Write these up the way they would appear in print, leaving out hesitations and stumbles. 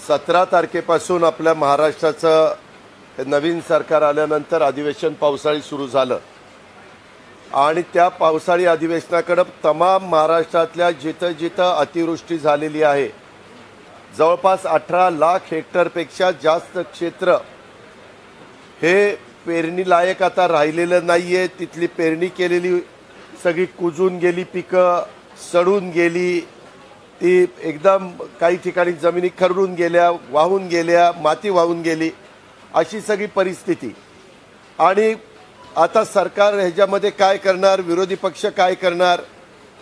17 तारखेपासून आपल्या महाराष्ट्राचं नवीन सरकार आल्यानंतर अधिवेशन पावसाळी सुरू झालं आणि त्या पावसाळी अधिवेशनाकडे तमाम महाराष्ट्रातल्या जिथं जिथं अतिवृष्टी झालेली आहे, जवळपास 18 लाख हेक्टरपेक्षा जास्त क्षेत्र हे पेरणी लायक आता राहिलेलं नाहीये। तिथली पेरणी केलेली सगळी कुजून गेली, पिकं सडून गेली, ती एकदम काही ठिकाणी जमिनी खरडून गेल्या, वाहून गेल्या, माती वाहून गेली, अशी सगळी परिस्थिती। आणि आता सरकार ह्याच्यामध्ये काय करणार, विरोधी पक्ष काय करणार?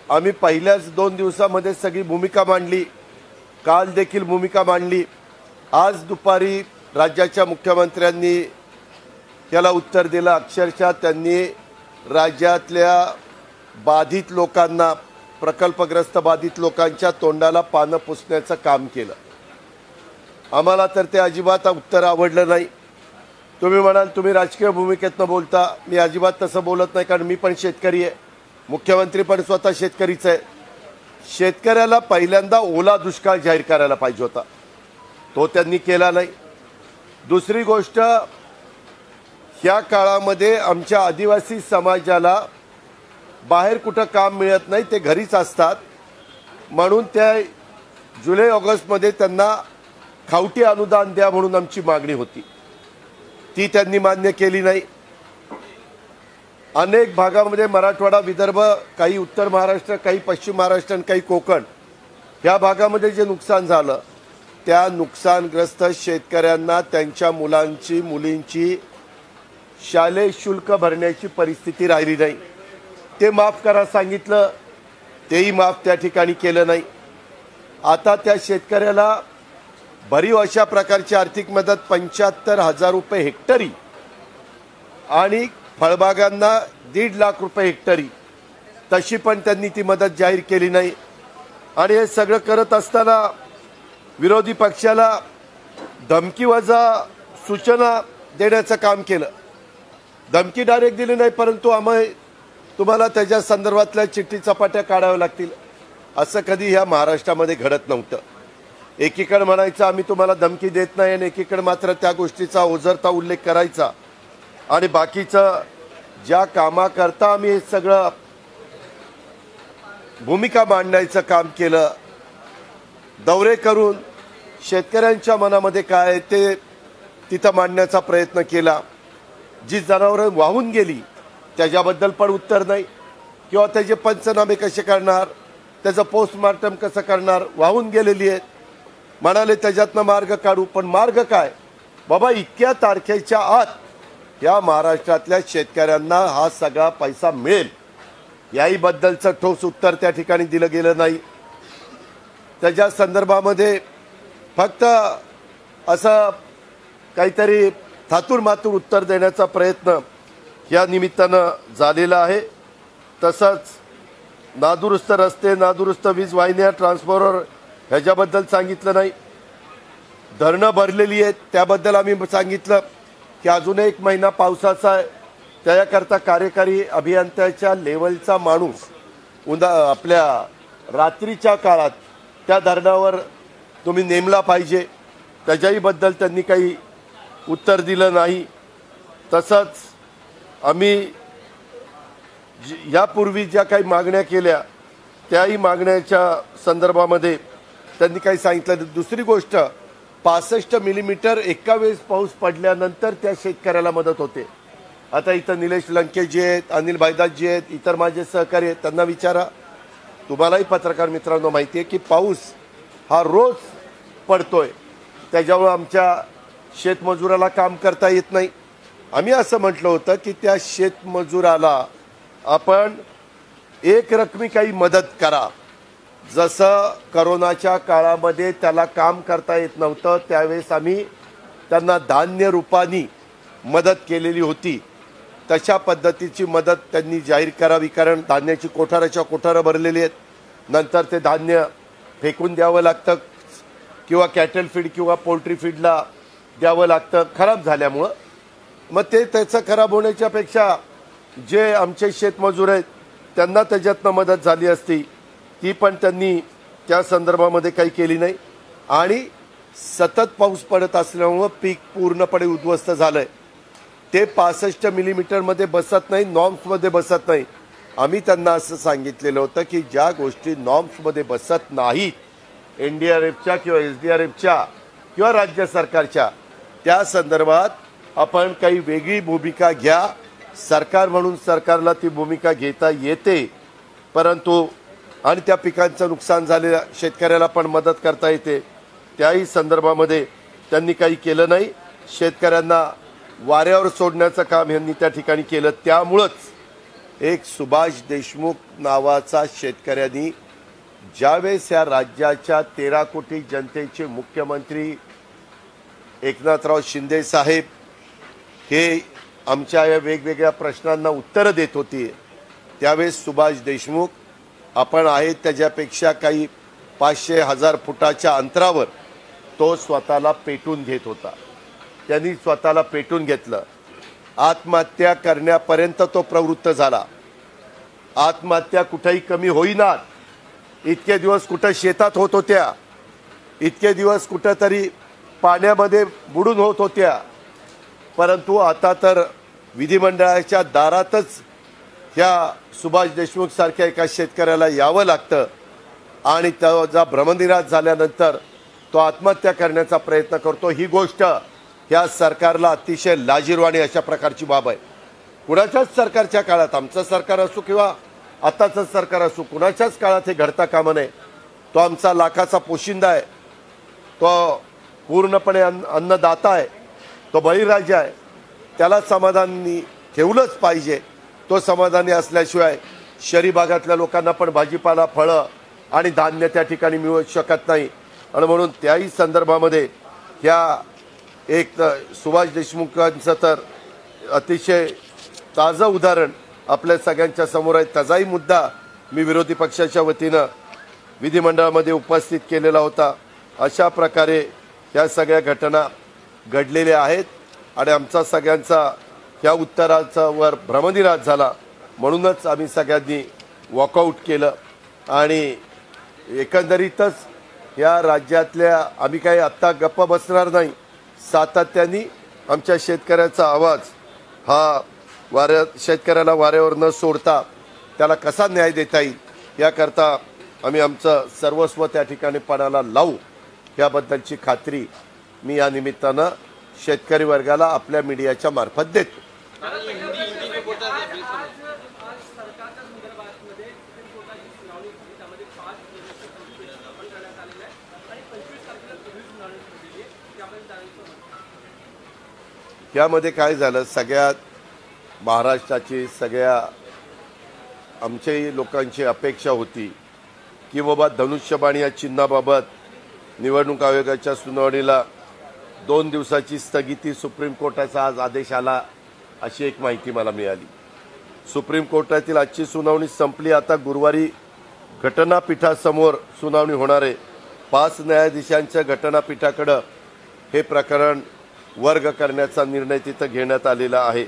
आम्ही पहिल्याच 2 दिवसामध्ये सगळी भूमिका मांडली, काल देखील भूमिका मांडली। आज दुपारी राज्याच्या मुख्यमंत्र्यांनी याला उत्तर दिलं। अक्षरशः त्यांनी राज्यातल्या बाधित लोकांना, प्रकल्पग्रस्त बाधित लोकांच्या तोंडाला पानं पुसण्याचं काम केलं। आम्हाला तर ते अजिबात उत्तर आवडलं नाही। तुम्ही म्हणाल तुम्ही राजकीय भूमिकेतनं बोलता, मी अजिबात तसं बोलत नाही, कारण मी पण शेतकरी आहे, मुख्यमंत्री पण स्वतः शेतकरीच आहे। शेतकऱ्याला पहिल्यांदा ओला दुष्काळ जाहीर करायला पाहिजे होता, तो त्यांनी केला नाही। दुसरी गोष्ट, ह्या काळामध्ये आमच्या आदिवासी समाजाला बाहेर कुठं काम मिळत नाही, ते घरीच असतात, म्हणून त्या जुलै ऑगस्टमध्ये त्यांना खावटी अनुदान द्या म्हणून आमची मागणी होती, ती त्यांनी मान्य केली नाही। अनेक भागामध्ये मराठवाडा, विदर्भ, काही उत्तर महाराष्ट्र, काही पश्चिम महाराष्ट्र आणि काही कोकण ह्या भागामध्ये जे नुकसान झालं, त्या नुकसानग्रस्त शेतकऱ्यांना त्यांच्या मुलांची, मुलींची शालेय शुल्क भरण्याची परिस्थिती राहिली नाही। ते माफ करा सांगितलं, तेही माफ त्या ठिकाणी केलं नाही। आता त्या शेतकऱ्याला भरीव अशा प्रकारची आर्थिक मदत 75,000 रुपये हेक्टरी आणि फळबागांना 1.5 लाख रुपये हेक्टरी, तशी पण त्यांनी ती मदत जाहीर केली नाही। आणि हे सगळं करत असताना विरोधी पक्षाला धमकीवजा सूचना देण्याचं काम केलं। धमकी डायरेक्ट दिली नाही, परंतु आम्ही तुम्हाला त्याच्या संदर्भातल्या चिठ्ठी चपाट्या काढाव्या लागतील, असं कधी ह्या महाराष्ट्रामध्ये घडत नव्हतं। एकीकडे म्हणायचं आम्ही तुम्हाला धमकी देत नाही आणि एकीकडे मात्र त्या गोष्टीचा ओझरता उल्लेख करायचा आणि बाकीचं ज्या कामाकरता आम्ही हे सगळं भूमिका मांडण्याचं काम केलं, दौरे करून शेतकऱ्यांच्या मनामध्ये काय आहे ते तिथं मांडण्याचा प्रयत्न केला। जी जनावरं वाहून गेली त्याच्याबद्दल पण उत्तर नाही, किंवा त्याचे पंचनामे कसे करणार, त्याचं पोस्टमार्टम कसं करणार, वाहून गेलेली आहेत म्हणाले त्याच्यातनं मार्ग काढू, पण मार्ग काय बाबा? इतक्या तारखेच्या आत या महाराष्ट्रातल्या शेतकऱ्यांना हा सगळा पैसा मिळेल याहीबद्दलचं ठोस उत्तर त्या ठिकाणी दिलं गेलं नाही। त्याच्या संदर्भामध्ये फक्त असं काहीतरी थातूर मातूर उत्तर देण्याचा प्रयत्न या निमित्तानं झालेला आहे। तसंच नादुरुस्त रस्ते, नादुरुस्त वीज वाहिन्या, ट्रान्सफॉर्मर ह्याच्याबद्दल सांगितलं नाही। धरणं भरलेली आहेत त्याबद्दल आम्ही सांगितलं की अजून 1 महिना पावसाचा आहे, त्याच्याकरता कार्यकारी अभियंत्याच्या लेवलचा माणूस आपल्या रात्रीच्या काळात त्या धरणावर तुम्ही नेमला पाहिजे, त्याच्याहीबद्दल त्यांनी काही उत्तर दिलं नाही। तसंच आम्ही यापूर्वी ज्या काही मागण्या केल्या त्याही मागण्याच्या संदर्भामध्ये त्यांनी काही सांगितलं। दुसरी गोष्ट, 65 मिलीमीटर एका वेळेस पाऊस पडल्यानंतर त्या शेतकऱ्याला मदत होते। आता इथं निलेश लंके जी आहेत, अनिल भाईदास जी आहेत, इतर माझे सहकारी आहेत, त्यांना विचारा, तुम्हालाही पत्रकार मित्रांनो माहिती आहे की पाऊस हा रोज पडतोय, त्याच्यामुळे आमच्या शेतमजुराला काम करता येत नाही। आम्ही असं म्हटलं होतं की त्या शेतमजुराला आपण एक रकमी काही मदत करा, जसं करोनाच्या काळामध्ये त्याला काम करता येत नव्हतं त्यावेळेस आम्ही त्यांना धान्य रूपाने मदत केलेली होती, तशा पद्धतीची मदत त्यांनी जाहीर करावी। कारण धान्याची कोठाराच्या कोठारं भरलेली आहेत, नंतर ते धान्य फेकून द्यावं लागतं किंवा कॅटल फीड किंवा पोल्ट्री फीडला द्यावं लागतं खराब झाल्यामुळं। मग ते त्याचं खराब होण्याच्यापेक्षा जे आमचे शेतमजूर आहेत त्यांना त्याच्यातनं मदत झाली असती, ती पण त्यांनी त्या संदर्भामध्ये काही केली नाही। आणि सतत पाऊस पडत असल्यामुळं पीक पूर्णपणे उद्ध्वस्त झालंय. ते 65 मिलीमीटरमध्ये बसत नाही, नॉर्म्समध्ये बसत नाही. आम्ही त्यांना असं सांगितलेलं होतं की ज्या गोष्टी नॉर्म्समध्ये बसत नाहीत, NDRFच्या किंवा SDRFच्या किंवा राज्य सरकारच्या, त्या संदर्भात आपण काही वेगळी भूमिका घ्या. सरकार म्हणून सरकारला ती भूमिका घेता येते, परंतु आणि त्या पिकांचं नुकसान झालेल्या शेतकऱ्याला पण मदत करता येते. त्याही संदर्भामध्ये त्यांनी काही केलं नाही. शेतकऱ्यांना वाऱ्यावर सोडण्याचं काम यांनी त्या ठिकाणी केलं. त्यामुळंच एक सुभाष देशमुख नावाचा शेतकऱ्यांनी ज्यावेळेस या राज्याच्या 13 कोटी जनतेचे मुख्यमंत्री एकनाथराव शिंदे साहेब हे आमच्या या वेगवेगळ्या प्रश्नांना उत्तरं देत होती, त्यावेळेस सुभाष देशमुख आपण आहे त्याच्यापेक्षा काही 500-1000 फुटाच्या अंतरावर तो स्वतःला पेटून घेत होता. त्यांनी स्वतःला पेटून घेतलं. आत्महत्या करण्यापर्यंत तो प्रवृत्त झाला. आत्महत्या कुठेही कमी होईनात. इतके दिवस कुठं शेतात होत होत्या, इतके दिवस कुठंतरी पाण्यामध्ये बुडून होत होत्या, परंतु आता तर विधिमंडळाच्या दारातच ह्या सुभाष देशमुख सारख्या एका शेतकऱ्याला यावं लागतं. आणि त्याचा भ्रमनिरास झाल्यानंतर तो आत्महत्या करण्याचा प्रयत्न करतो. ही गोष्ट ह्या सरकारला अतिशय लाजिरवाणी अशा प्रकारची बाब आहे. कुणाच्याच सरकारच्या काळात, आमचं सरकार असो किंवा आताचं सरकार असो, कुणाच्याच काळात हे घडता कामा नये. तो आमचा लाखाचा पोशिंदा आहे, तो पूर्णपणे अन्नदाता आहे, तो बळीराजा आहे. त्याला समाधानी ठेवलंच पाहिजे. तो समाधानी असल्याशिवाय शहरी भागातल्या लोकांना पण भाजीपाला, फळं आणि धान्य त्या ठिकाणी मिळू शकत नाही. आणि म्हणून त्याही संदर्भामध्ये ह्या एक सुभाष देशमुखांचं तर अतिशय ताजं उदाहरण आपल्या सगळ्यांच्या समोर आहे. त्याचाही मुद्दा मी विरोधी पक्षाच्या वतीनं विधिमंडळामध्ये उपस्थित केलेला होता. अशा प्रकारे ह्या सगळ्या घटना घडलेल्या आहेत आणि आमचा सगळ्यांचा ह्या उत्तराचा वर भ्रमनिरास झाला. म्हणूनच आम्ही सगळ्यांनी वॉकआउट केलं आणि एकंदरीतच या राज्यातल्या आम्ही काही आत्ता गप्प बसणार नाही. सातत्याने आमच्या शेतकऱ्याचा आवाज हा शेतकऱ्याला वाऱ्यावर न सोडता त्याला कसा न्याय देता येईल याकरता आम्ही आमचं सर्वस्व त्या ठिकाणी पणाला लावू, याबद्दलची खात्री मी या निमित्तानं शेतकरी वर्गाला आपल्या मीडियाच्या मार्फत देतो. यामध्ये काय झालं, सगळ्या महाराष्ट्राची, सगळ्या आमच्याही लोकांची अपेक्षा होती की बाबा धनुष्यबाण या चिन्हाबाबत निवडणूक आयोगाच्या सुनावणीला 2 दिवसाची स्थगिती, सुप्रीम कोर्टाचा आज आदेश आला अशी एक माहिती मला मिळाली. सुप्रीम कोर्टातील आजची सुनावणी संपली. आता गुरुवारी घटनापीठासमोर सुनावणी होणार आहे. 5 न्यायाधीशांच्या घटनापीठाकडे हे प्रकरण वर्ग करण्याचा निर्णय तिथं घेण्यात आलेला आहे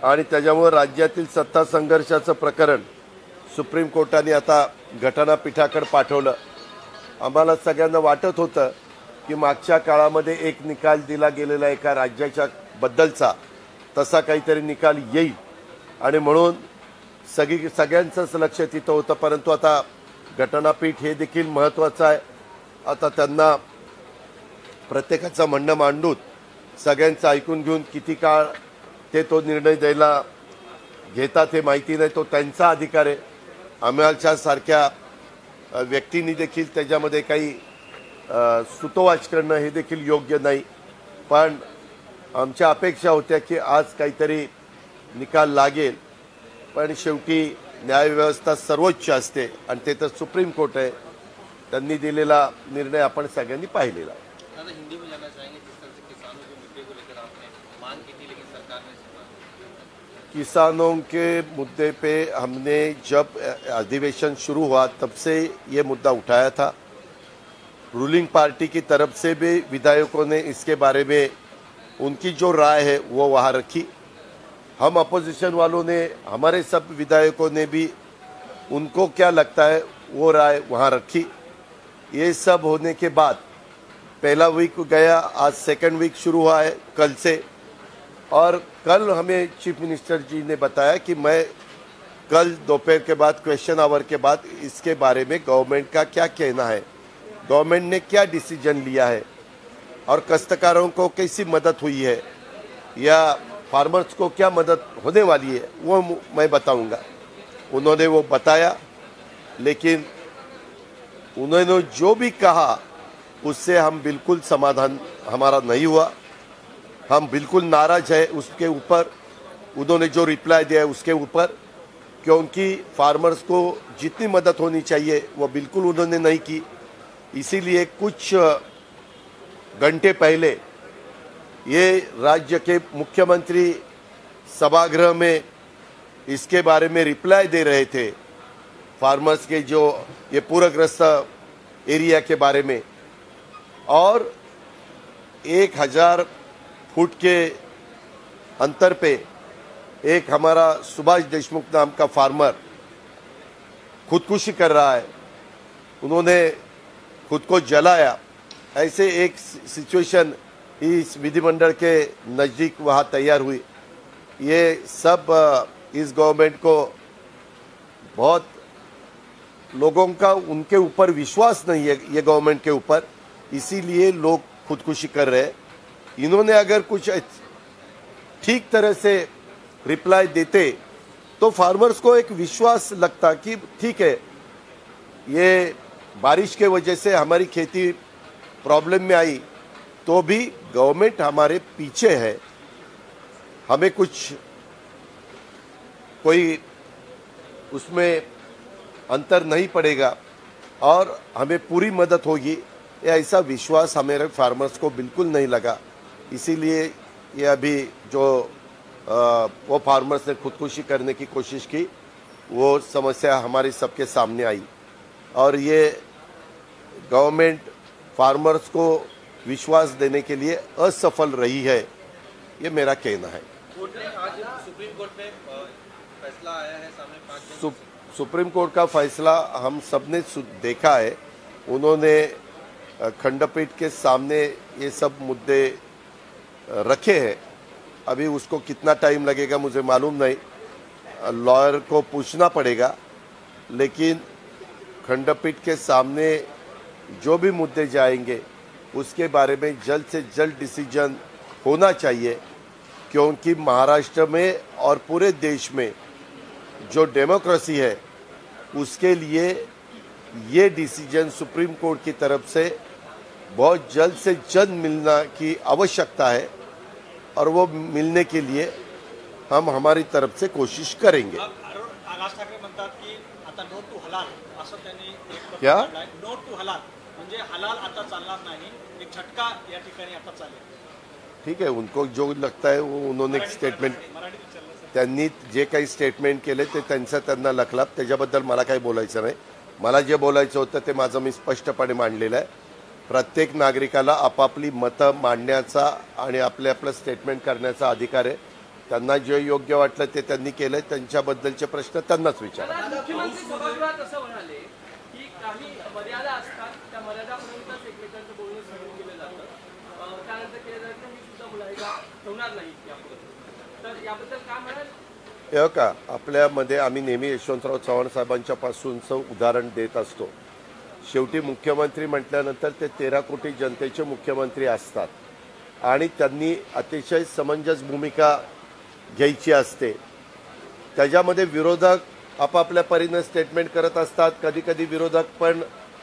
आणि त्याच्यामुळे राज्यातील सत्ता संघर्षाचं प्रकरण सुप्रीम कोर्टाने आता घटनापीठाकडे पाठवलं. आम्हाला सगळ्यांना वाटत होतं की मागच्या काळामध्ये एक निकाल दिला गेलेला एका राज्याच्या बद्दलचा तसा काहीतरी निकाल येईल आणि म्हणून सगळ्यांचंच लक्ष तिथं होतं. परंतु आता घटनापीठ हे देखील महत्त्वाचं आहे. आता त्यांना प्रत्येकाचं म्हणणं मांडून सगळ्यांचं ऐकून घेऊन किती काळ ते तो निर्णय द्यायला घेतात हे माहिती नाही, तो त्यांचा अधिकार आहे. आम्हाला सारख्या व्यक्तींनी देखील त्याच्यामध्ये काही सुतोवाच करणं हे देखील योग्य नाही. पण आमच्या अपेक्षा होत्या की आज काहीतरी निकाल लागेल, पण शेवटी न्यायव्यवस्था सर्वोच्च असते आणि ते तर सुप्रीम कोर्ट आहे. त्यांनी दिलेला निर्णय आपण सगळ्यांनी पाहिलेला. किसानों के मुद्दे पे हमने जब अधिवेशन शुरू हुआ तब से ये मुद्दा उठाया था. रूलिंग पार्टी की तरफ से भी विधायकों ने इसके बारे में उनकी जो राय है वो वहाँ रखी. हम अपोजिशन वालों ने, हमारे सब विधायकों ने भी उनको क्या लगता है वो राय वहाँ रखी. ये सब होने के बाद पहला वीक गया, आज सेकंड वीक शुरू हुआ है कल से। और कल हमें चीफ मिनिस्टर जी ने बताया कि मैं कल दोपहर के बाद क्वेश्चन आवर के बाद इसके बारे में गवर्नमेंट का क्या कहना है, गवर्नमेंट ने क्या डिसीजन लिया है और काश्तकारों को कैसी मदद हुई है या फार्मर्स को क्या मदद होने वाली है वो मैं बताऊंगा। उन्होंने वो बताया, लेकिन उन्होंने जो भी कहा उससे हम बिल्कुल समाधान हमारा नहीं हुआ। हम बिल्कुल नाराज है उसके ऊपर, उन्होंने जो रिप्लाई दिया है उसके ऊपर, क्योंकि फार्मर्स को जितनी मदद होनी चाहिए वो बिल्कुल उन्होंने नहीं की। इसीलिए कुछ घंटे पहले ये राज्य के मुख्यमंत्री सभागृह में इसके बारे में रिप्लाई दे रहे थे, फार्मर्स के जो ये पूरग्रस्त एरिया के बारे में। और 1000 फुट के अंतर पे एक हमारा सुभाष देशमुख नाम का फार्मर खुदकुशी कर रहा है, उन्होंने खुद को जलाया। ऐसे एक सिचुएशन इस विधिमंडल के नज़दीक वहाँ तैयार हुई। ये सब इस गवर्नमेंट को बहुत लोगों का उनके ऊपर विश्वास नहीं है, ये गवर्नमेंट के ऊपर, इसीलिए लोग खुदकुशी कर रहे हैं। इन्होंने अगर कुछ ठीक तरह से रिप्लाई देते तो फार्मर्स को एक विश्वास लगता कि ठीक है, ये बारिश के वजह से हमारी खेती प्रॉब्लम में आई तो भी गवर्नमेंट हमारे पीछे है, हमें कुछ कोई उसमें अंतर नहीं पड़ेगा और हमें पूरी मदद होगी, ऐसा विश्वास हमारे फार्मर्स को बिल्कुल नहीं लगा। इसीलिए ये अभी जो वो फार्मर्स ने खुदकुशी करने की कोशिश की, वो समस्या हमारे सबके सामने आई और ये गवर्नमेंट फार्मर्स को विश्वास देने के लिए असफल रही है, ये मेरा कहना है। आज सुप्रीम कोर्ट में फैसला आया है सामने सुप्रीम कोर्ट का फैसला हम सब ने देखा है। उन्होंने खंडपीठ के सामने ये सब मुद्दे रखे हैं। अभी उसको कितना टाइम लगेगा मुझे मालूम नहीं, लॉयर को पूछना पड़ेगा, लेकिन खंडपीठ के सामने जो भी मुद्दे जाएंगे उसके बारे में जल्द से जल्द डिसीजन होना चाहिए, क्योंकि महाराष्ट्र में और पूरे देश में जो डेमोक्रेसी है उसके लिए ये डिसीजन सुप्रीम कोर्ट की तरफ से बहुत जल्द से जल्द मिलना की आवश्यकता है और वो मिलने के लिए हम हमारी तरफ से कोशिश करेंगे। राज ठाकरे म्हणतात की आता नो टू हलाल असं त्यांनी एक क्या नो टू हलाल म्हणजे हलाल आता चालणार नाही, एक झटका या ठिकाणी आता चालेल। ठीक है, उनको जो लगता है वो उन्होंने स्टेटमेंट, त्यांनी जे काही स्टेटमेंट केले ते त्यांना लखला, त्याच्याबद्दल मला काही बोलायचं नाही। मला जे बोलायचं होतं ते माझं मी स्पष्टपणे मांडलेलं आहे। प्रत्येक नागरिकाला आपापली मतं मांडण्याचा आणि आपलं स्टेटमेंट करण्याचा अधिकार आहे। त्यांना जे योग्य वाटलं ते त्यांनी केलं, त्यांच्याबद्दलचे प्रश्न त्यांनाच विचारा। मुख्यमंत्री सभागृहात असं म्हणाले की काही मर्यादा असतात, त्या मर्यादापर्यंतच एकमेकांचं बोलणं सुरू केलं जातं, त्यानंतर केलं जातं मी सुद्धा मुलायला ठेवणार नाही यापुढे, तर याबद्दल काय म्हणाल? हे का आपल्यामध्ये आम्ही नेहमी यशवंतराव चव्हाण साहेबांच्या पासूनचं उदाहरण देत असतो। शेवटी मुख्यमंत्री म्हटल्यानंतर ते 13 कोटी जनतेचे मुख्यमंत्री असतात आणि त्यांनी अतिशय समंजस भूमिका घ्यायची असते। त्याच्यामध्ये विरोधक आपापल्या परीने स्टेटमेंट करत असतात, कधी कधी विरोधक पण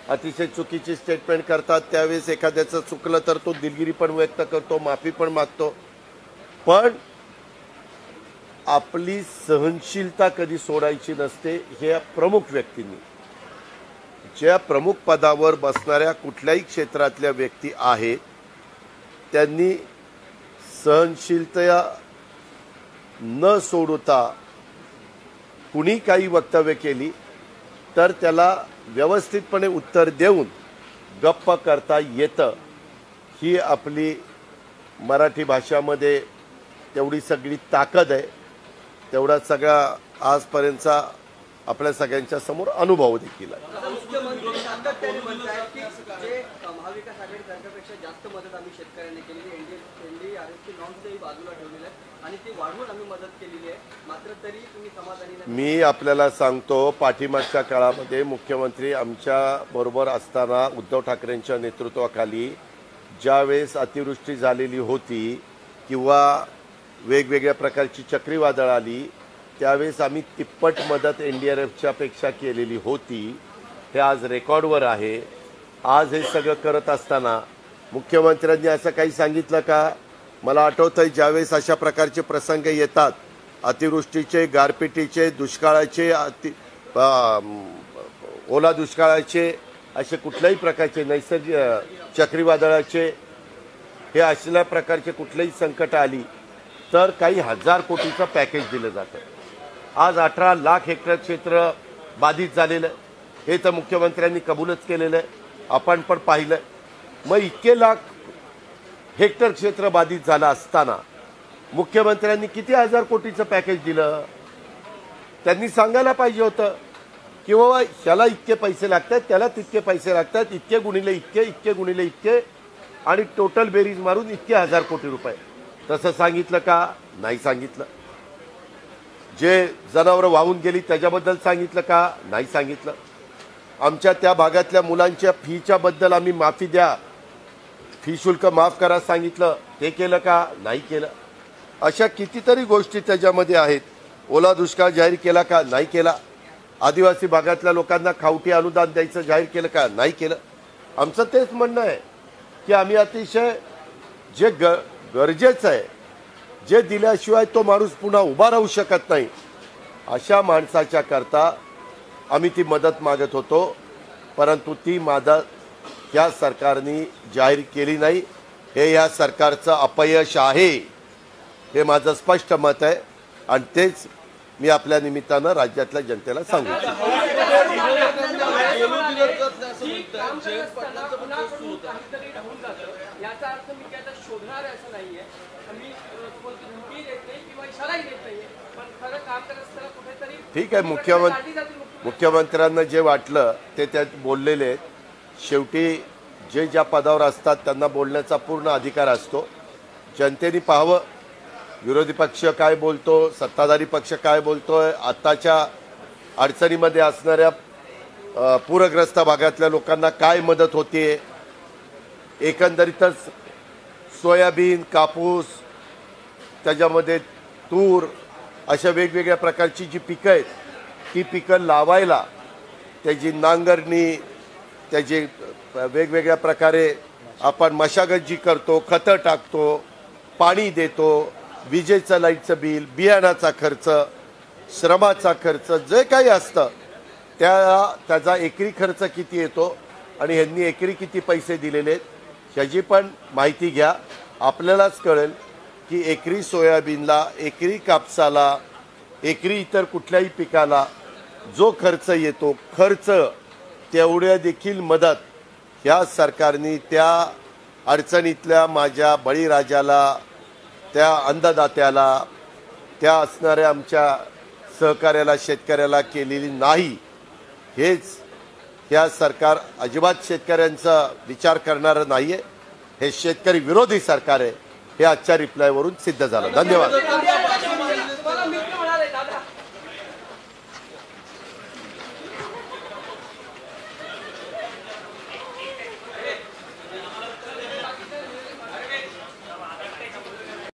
अतिशय चुकीची स्टेटमेंट करतात, त्यावेळेस एखाद्याचं चुकलं तर तो दिलगिरी पण व्यक्त करतो, माफी पण मागतो, पण आपली सहनशीलता कधी सोडायची नसते। हे प्रमुख व्यक्तींनी, ज्या प्रमुख पदावर बसणाऱ्या कुठल्याही क्षेत्रातल्या व्यक्ती आहेत त्यांनी सहनशीलता न सोडता कुणी काही वक्तव्य केली तर त्याला व्यवस्थितपणे उत्तर देऊन गप्प करता येतं। ही आपली मराठी भाषामध्ये तेवढी सगळी ताकद आहे, तेवढा सगळा आजपर्यंतचा आपल्या सगळ्यांच्या समोर अनुभव देखील आहे। मुख्यमंत्री सातत्याने म्हणतात की जे महाविकास आघाडी सरकारपेक्षा जास्त मदत आम्ही शेतकऱ्यांना केलेली एनडीआरएफची नॉर्म्सही बाजूला ठेवलेले आहेत आणि ती वाढवून आम्ही मदत केलेली आहे, मात्र तरी तुम्ही समाधानी नाही. मी आपल्याला सांगतो, पाठीमागच्या काळामध्ये मुख्यमंत्री आमच्या बरोबर असताना उद्धव ठाकरेंच्या नेतृत्वाखाली ज्यावेळेस अतिवृष्टी झालेली होती किंवा वेगवेगळ्या प्रकारची चक्रीवादळ आली त्यावेळेस आम्ही तिप्पट मदत एनडीआरएफच्या पेक्षा केलेली होती. हे आज रेकॉर्डवर आहे. आज हे सगळं करत असताना मुख्यमंत्र्यांनी असं काही सांगितलं का? मला आठवतंय ज्यावेळेस अशा प्रकारचे प्रसंग येतात, अतिवृष्टीचे, गारपिटीचे, दुष्काळाचे, ओला दुष्काळाचे, असे कुठल्याही प्रकारचे नैसर्गिक चक्रीवादळाचे, हे असल्या प्रकारचे कुठलेही संकट आली तर काही हजार कोटीचं पॅकेज दिलं जातं. आज 18 लाख हेक्टर क्षेत्र बाधित झालेलं आहे. हे तर मुख्यमंत्र्यांनी कबूलच केलेलं आहे, आपण पण पाहिलं. मग इतके लाख हेक्टर क्षेत्र बाधित झालं असताना मुख्यमंत्र्यांनी किती हजार कोटीचं पॅकेज दिलं? त्यांनी सांगायला पाहिजे होतं की बाबा ह्याला इतके पैसे लागतात, त्याला तितके पैसे लागतात, इतके गुणिले इतके, इतके गुणिले इतके, आणि टोटल बेरीज मारून इतके हजार कोटी रुपये. तसं सांगितलं का? नाही सांगितलं. जे जनावरं वाहून गेली त्याच्याबद्दल सांगितलं का? नाही सांगितलं. आमच्या त्या भागातल्या मुलांच्या फीच्या बद्दल आम्ही माफी द्या, फी शुल्क माफ करा सांगितलं, ते केलं का? नाही केलं. अशा कितीतरी गोष्टी त्याच्यामध्ये आहेत. ओला दुष्काळ जाहीर केला का? नाही केला. आदिवासी भागातल्या लोकांना खावटी अनुदान द्यायचं जाहीर केलं का? नाही केलं. आमचं तेच म्हणणं आहे की आम्ही अतिशय जे गरजेचं आहे, जे दिल्याशिवाय तो माणूस पुन्हा उभा राहू शकत नाही, अशा माणसाच्या करता आम्ही ती मदत मागत होतो. परंतु ती मदत या सरकारने जाहीर केली नाही. हे या सरकारचं अपयश आहे, हे माझं स्पष्ट मत आहे. आणि तेच मी आपल्या निमित्तानं राज्यातल्या जनतेला सांगू इच्छितो. याचा अर्थ मी आता शोधणार आहे असं नाहीये. मी धमकी देत नाही किंवा इशाराही देत नाहीये, पण खरं काम करत असताना कुठेतरी ठीक आहे. मुख्यमंत्र्यांना जे वाटलं ते त्यात बोललेले आहेत. शेवटी जे ज्या पदावर असतात त्यांना बोलण्याचा पूर्ण अधिकार असतो. जनतेने पाहावं विरोधी पक्ष काय बोलतो, सत्ताधारी पक्ष काय बोलतोय, आत्ताच्या अडचणीमध्ये असणाऱ्या पूरग्रस्त भागातल्या लोकांना काय मदत होते. एकंदरीतच सोयाबीन, कापूस, त्याच्यामध्ये तूर, अशा वेगवेगळ्या प्रकारची जी पिकं आहेत ती पिकं लावायला त्याची नांगरणी, त्याची वेगवेगळ्या प्रकारे आपण मशागत जी करतो, खतं टाकतो, पाणी देतो, विजेचं लाईटचं बिल, बियाणाचा खर्च, श्रमाचा खर्च, जे काही असतं त्याचा एकरी खर्च किती येतो आणि ह्यांनी एकरी किती पैसे दिलेले आहेत ह्याची पण माहिती घ्या. आपल्यालाच कळेल की एकरी सोयाबीनला, एकरी कापसाला, एकरी इतर कुठल्याही पिकाला जो खर्च येतो, खर्च तेवढ्या देखील मदत ह्या सरकारने त्या अडचणीतल्या माझ्या बळीराजाला, त्या अन्नदात्याला, त्या असणाऱ्या आमच्या सहकार्याला, शेतकऱ्याला केलेली नाही. हेच ह्या सरकार अजिबात शेतकऱ्यांचा विचार करणारं नाही आहे. हे शेतकरी विरोधी सरकार आहे, हे आजच्या रिप्लायवरून सिद्ध झालं. धन्यवाद.